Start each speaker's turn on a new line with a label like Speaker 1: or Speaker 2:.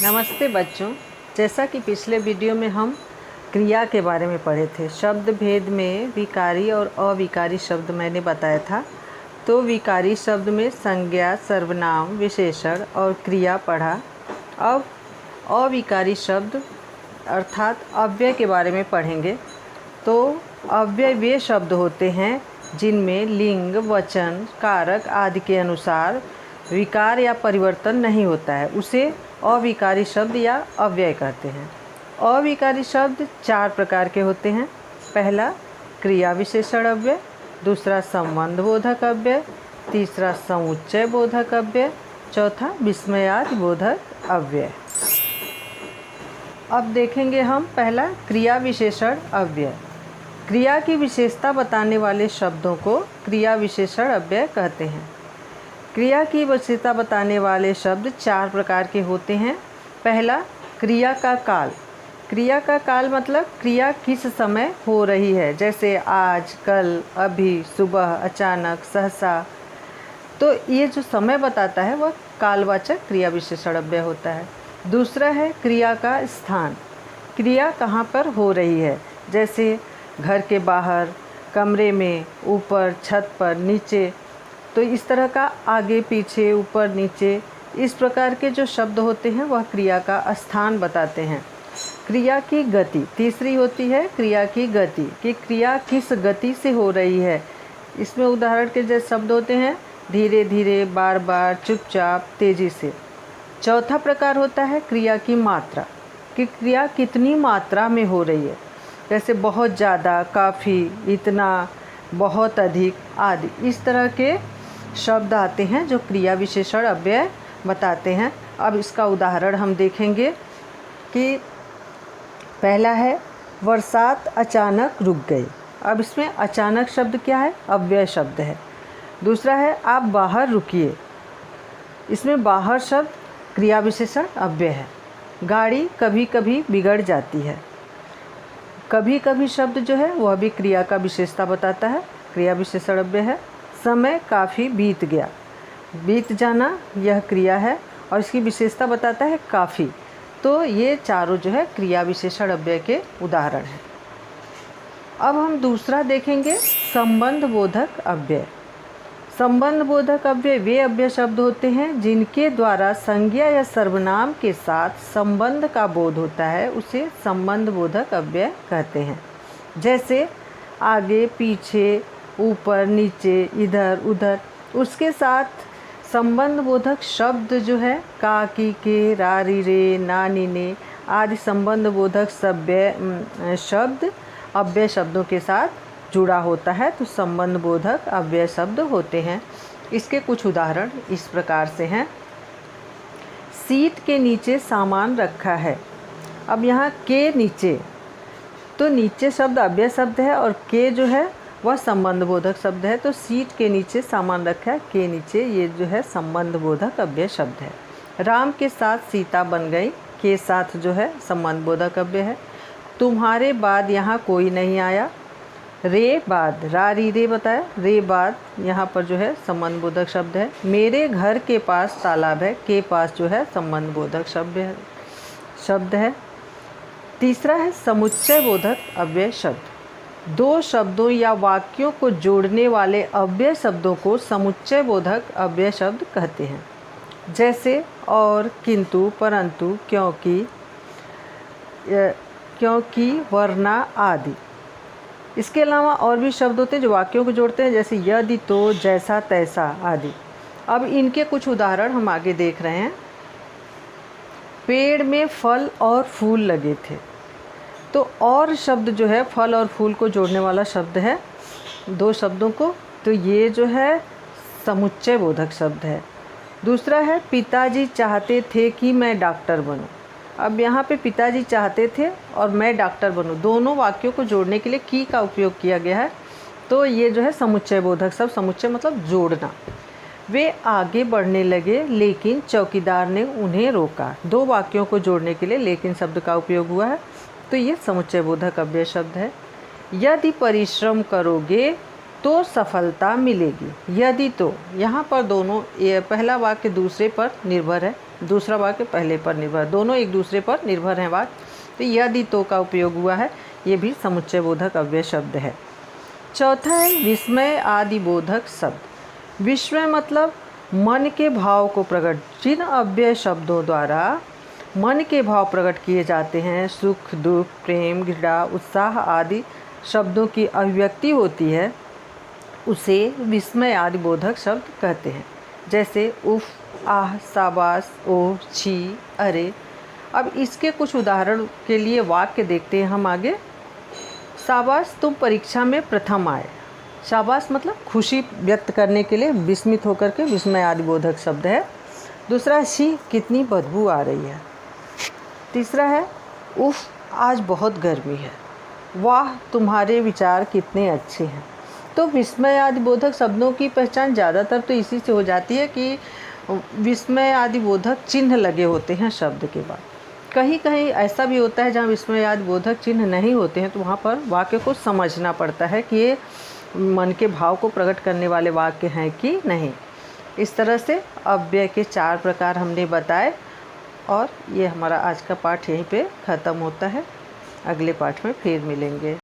Speaker 1: नमस्ते बच्चों। जैसा कि पिछले वीडियो में हम क्रिया के बारे में पढ़े थे, शब्द भेद में विकारी और अविकारी शब्द मैंने बताया था। तो विकारी शब्द में संज्ञा, सर्वनाम, विशेषण और क्रिया पढ़ा। अब अविकारी शब्द अर्थात अव्यय के बारे में पढ़ेंगे। तो अव्यय वे शब्द होते हैं जिनमें लिंग, वचन, कारक आदि के अनुसार विकार या परिवर्तन नहीं होता है, उसे अविकारी शब्द या अव्यय कहते हैं। अविकारी शब्द 4 प्रकार के होते हैं। पहला क्रिया विशेषण अव्यय, दूसरा संबंध बोधक अव्यय, तीसरा समुच्चय बोधक अव्यय, चौथा विस्मयादि बोधक अव्यय। अब देखेंगे हम पहला क्रिया विशेषण अव्यय। क्रिया की विशेषता बताने वाले शब्दों को क्रिया विशेषण अव्यय कहते हैं। क्रिया की विशेषता बताने वाले शब्द 4 प्रकार के होते हैं। पहला क्रिया का काल। क्रिया का काल मतलब क्रिया किस समय हो रही है, जैसे आज, कल, अभी, सुबह, अचानक, सहसा। तो ये जो समय बताता है वह कालवाचक क्रिया विशेषण अव्यय होता है। दूसरा है क्रिया का स्थान। क्रिया कहाँ पर हो रही है, जैसे घर के बाहर, कमरे में, ऊपर, छत पर, नीचे। तो इस तरह का आगे, पीछे, ऊपर, नीचे, इस प्रकार के जो शब्द होते हैं वह क्रिया का स्थान बताते हैं। क्रिया की गति। तीसरी होती है क्रिया की गति, कि क्रिया किस गति से हो रही है। इसमें उदाहरण के जैसे शब्द होते हैं धीरे धीरे, बार बार, चुपचाप, तेजी से। चौथा प्रकार होता है क्रिया की मात्रा, कि क्रिया कितनी मात्रा में हो रही है, जैसे बहुत ज़्यादा, काफ़ी, इतना, बहुत अधिक आदि। इस तरह के शब्द आते हैं जो क्रिया विशेषण अव्यय बताते हैं। अब इसका उदाहरण हम देखेंगे कि पहला है बरसात अचानक रुक गई। अब इसमें अचानक शब्द क्या है, अव्यय शब्द है। दूसरा है आप बाहर रुकिए। इसमें बाहर शब्द क्रिया विशेषण अव्यय है। गाड़ी कभी कभी बिगड़ जाती है। कभी कभी शब्द जो है वह भी क्रिया का विशेषता बताता है, क्रिया विशेषण अव्यय है। समय काफ़ी बीत गया। बीत जाना यह क्रिया है और इसकी विशेषता बताता है काफ़ी। तो ये चारों जो है क्रिया विशेषण अव्यय के उदाहरण हैं। अब हम दूसरा देखेंगे संबंध बोधक अव्यय। संबंध बोधक अव्यय वे अव्यय शब्द होते हैं जिनके द्वारा संज्ञा या सर्वनाम के साथ संबंध का बोध होता है, उसे संबंध बोधक अव्यय कहते हैं। जैसे आगे, पीछे, ऊपर, नीचे, इधर, उधर, उसके साथ संबंध बोधक शब्द जो है का, की, के, रा, री, रे, ना, नी, ने आदि संबंध बोधक शब्द अव्यय शब्दों के साथ जुड़ा होता है, तो संबंध बोधक अव्यय शब्द होते हैं। इसके कुछ उदाहरण इस प्रकार से हैं। सीट के नीचे सामान रखा है। अब यहाँ के नीचे, तो नीचे शब्द अव्यय शब्द है और के जो है वह संबंध बोधक शब्द है। तो सीट के नीचे सामान रखा है, के नीचे, ये जो है संबंध बोधक अव्यय शब्द है। राम के साथ सीता बन गई, के साथ जो है संबंध बोधक अव्यय है। तुम्हारे बाद यहाँ कोई नहीं आया। रे बाद, रा, री, रे बताया, रे बाद यहाँ पर जो है संबंध बोधक शब्द है। मेरे घर के पास तालाब है, के पास जो है संबंध बोधक शब्द है। तीसरा है समुच्चय बोधक अव्यय शब्द। 2 शब्दों या वाक्यों को जोड़ने वाले अव्यय शब्दों को समुच्चय बोधक अव्यय शब्द कहते हैं। जैसे और, किंतु, परंतु, क्योंकि, वरना आदि। इसके अलावा और भी शब्द होते हैं जो वाक्यों को जोड़ते हैं, जैसे यदि, तो, जैसा, तैसा आदि। अब इनके कुछ उदाहरण हम आगे देख रहे हैं। पेड़ में फल और फूल लगे थे। तो और शब्द जो है फल और फूल को जोड़ने वाला शब्द है, 2 शब्दों को, तो ये जो है समुच्चय बोधक शब्द है। दूसरा है पिताजी चाहते थे कि मैं डॉक्टर बनूं। अब यहाँ पे पिताजी चाहते थे और मैं डॉक्टर बनूं, दोनों वाक्यों को जोड़ने के लिए की का उपयोग किया गया है। तो ये जो है समुच्चय बोधक शब्द, समुच्चय मतलब जोड़ना। वे आगे बढ़ने लगे लेकिन चौकीदार ने उन्हें रोका। 2 वाक्यों को जोड़ने के लिए लेकिन शब्द का उपयोग हुआ है, तो ये समुच्चय बोधक अव्यय शब्द है। यदि परिश्रम करोगे तो सफलता मिलेगी। यदि, तो यहाँ पर दोनों, ये पहला वाक्य दूसरे पर निर्भर है। दूसरा वाक्य पहले पर निर्भर, दोनों एक दूसरे पर निर्भर हैं वाक्य। तो यदि तो का उपयोग हुआ है, ये भी समुच्चय बोधक अव्यय शब्द है। चौथा है विस्मय आदि बोधक शब्द। विस्मय मतलब मन के भाव को प्रकट, जिन अव्यय शब्दों द्वारा मन के भाव प्रकट किए जाते हैं, सुख, दुख, प्रेम, घृणा, उत्साह आदि शब्दों की अभिव्यक्ति होती है, उसे विस्मय आदि बोधक शब्द कहते हैं। जैसे उफ, आह, शाबाश, ओह, छी, अरे। अब इसके कुछ उदाहरण के लिए वाक्य देखते हैं हम आगे। शाबाश, तुम परीक्षा में प्रथम आए। शाबाश मतलब खुशी व्यक्त करने के लिए विस्मित होकर के विस्मय आदि बोधक शब्द है। दूसरा, छी, कितनी बदबू आ रही है। तीसरा है उफ, आज बहुत गर्मी है। वाह, तुम्हारे विचार कितने अच्छे हैं। तो विस्मय आदि बोधक शब्दों की पहचान ज़्यादातर तो इसी से हो जाती है कि विस्मय आदि बोधक चिन्ह लगे होते हैं शब्द के बाद। कहीं कहीं ऐसा भी होता है जहाँ विस्मय आदि बोधक चिन्ह नहीं होते हैं, तो वहाँ पर वाक्य को समझना पड़ता है कि ये मन के भाव को प्रकट करने वाले वाक्य हैं कि नहीं। इस तरह से अव्यय के 4 प्रकार हमने बताए और ये हमारा आज का पाठ यहीं पे ख़त्म होता है। अगले पाठ में फिर मिलेंगे।